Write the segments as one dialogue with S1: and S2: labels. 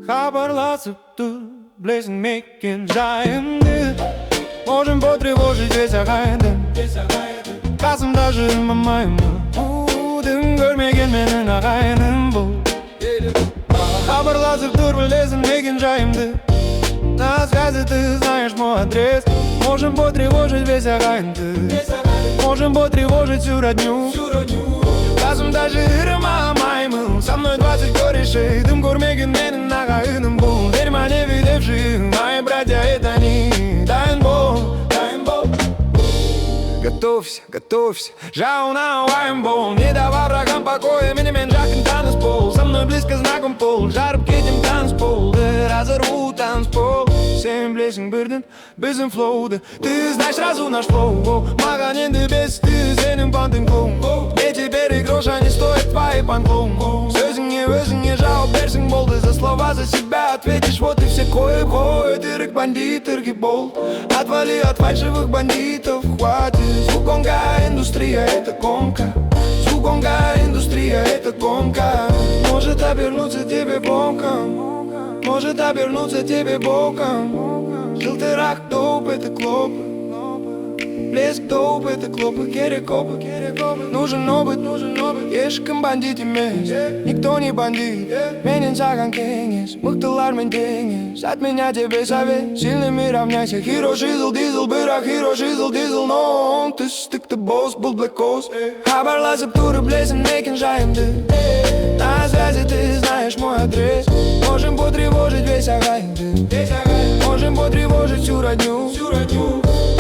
S1: Хабарласып тұр, білесің мекен жайымды. Можем потревожить весь ағайынды. Қасымда жүрмаймын, дым көрмеген менің ағайыным бұл. Хабарласып тұр, білесің мекен жайымды. На связи ты знаешь мой адрес. Можем потревожить весь ағайынды. Можем потревожить всю родню. Қасымда жүрмаймын, со мной 20 корешей. Дым көрмеген менің ағайыным бұл. Верь мне, видевшие, мои братья это не. Дайын бол, дайын бол. Готовься, готовься, жауна уайым бол. Не давай врагам покоя, менімен жақын таныс бол. Со мной близко знаком пол, жарып кетем танцполды. Разорву танцпол. Сен білесің бірден, біздің флоуды. Ты знаешь сразу наш флоу. Маған енді бес, ты сенің пантың клоун. Мне теперь и гроша не стоит твои панклоун. Өзіңе жауап берсің болды. За слова за себя ответишь, вот и все кое-кое. Ты рык бандит, рыгибол. Отвали от фальшивых бандитов, хватит. Звуконга индустрия, это гонка. Звуконга индустрия, это гонка. Может обернуться тебе боком, может обернуться тебе боком. Желтый доп, это клопы. Блеск доп, это клопы, керекопы. Нужен опыт, ешкім бандит емес. Никто не бандит, менен саған кеңес. Мықтылармен теңес, от меня тебе совет. Сильными равняйся, хиро жизл, дизл. Бірақ хиро жизл, дизл, но он ты стыкты босс, был блэкос. Хабарласып тұрып білесің мекен жайымды. На связи ты знаешь мой адрес. Можем потревожить весь ағайынды. Можем потревожить всю родню.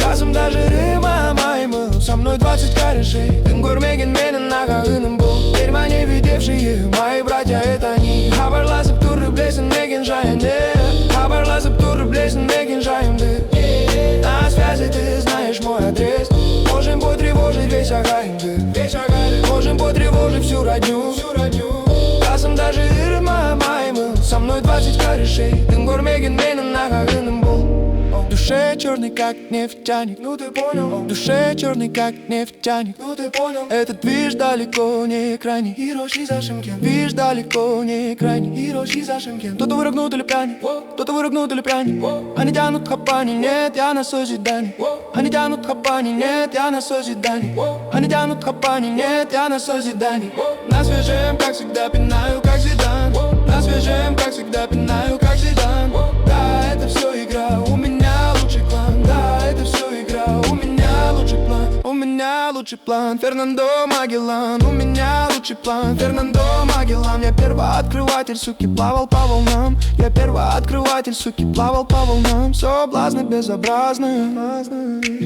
S1: Қасымда жүрмаймын, со мной 20 корешей. Дым көрмеген менің ағайыным бұл. Верь мне, видевшие, мои братья это они. Хабарласып тұрып білесің мекен жайымды. Хабарласып тұрып білесің мекен жайымды. На связи ты знаешь мой адрес. Можем потревожить весь ағайынды. Можем потревожить всю родню. Қасымда жүрмаймын, со мной 20 корешей. Дым көрмеген менің ағайыным бұл. В душе черный как нефтяник, ну ты понял. В душе черный как нефтяник, ну ты понял. Этот движ далеко не крайний. Хироши за Шимкен. Движ далеко не крайний. Хироши за Шимкен. Кто-то вырыгнут или пьяник, кто-то вырыгнут или пьяник. Они тянут хапани, нет, я на созидании. Они тянут хапани, нет, я на созидании. Они тянут хапани, нет, я на созидании. На свежем, как всегда, пинаю, как Зидан. На свежем, как всегда, пинаю, как Зидан. Да, это все игра, у меня лучший план. Да, это все игра, у меня лучший план. У меня лучший план, Фернандо Магеллан. У меня лучший план, Фернандо Магеллан. Я первооткрыватель, суки, плавал по волнам. Я первооткрыватель, суки, плавал по волнам. Соблазны безобразные,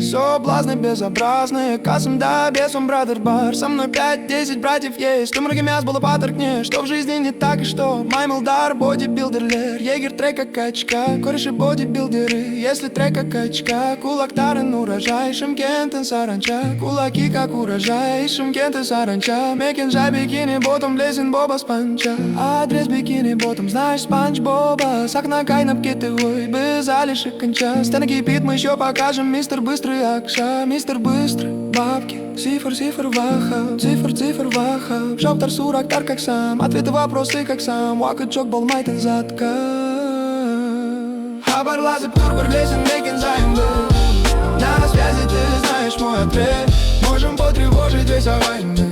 S1: соблазны безобразные. Қасымда бесом брадер бар. Со мной 5-10 братьев есть. Тумрги мяс было поторкнешь. Что в жизни не так и что? Маймилдар, бодибилдерлер. Егер трека качка, кореши бодибилдеры. Если трека качка, кулактарын урожай. Шымкентін саранча, кулаки как урожай. Шымкенті саранча, мекен жай бикини ботом. Блесен боба спанча, адрес бикини ботом. Знаешь спанч боба, с окна кайнап кетевой. Без алиши конча, стена кипит, мы еще покажем. Мистер Быстрый акша, мистер Быстрый. Бабки, цифр ваха, цифр ваха. Жоптар сурактар как сам, ответы вопросы как сам. Уакачок болмайтын затка. Хабарласып тұр білесің мекен жайымды. На связи ты знаешь мой адрес. Можем потревожить весь ағайынды.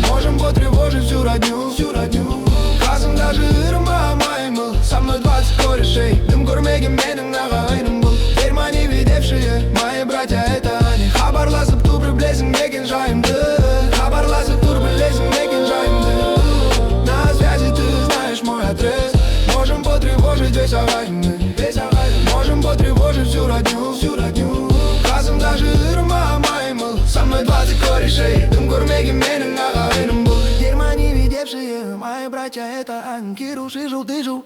S1: Можем потревожить всю родню. Қасымда жүрмаймын, со мной 20 корешей. Дым көрмеген менің ағайыным бұл. Верь мне, видевшие, мои братья это они. Хабарласып тұр білесің мекен жайымды. Хабарласып тұр білесің мекен жайымды. На связи ты знаешь мой адрес. Можем потревожить весь ағайынды. Можем потревожить всю родню. Қасымда жүрмаймын, со мной 20 корешей. Дым көрмеген менің ағайыным бұл. Верь мне, видевшие, мои братья это они. Кируши, желтый жу.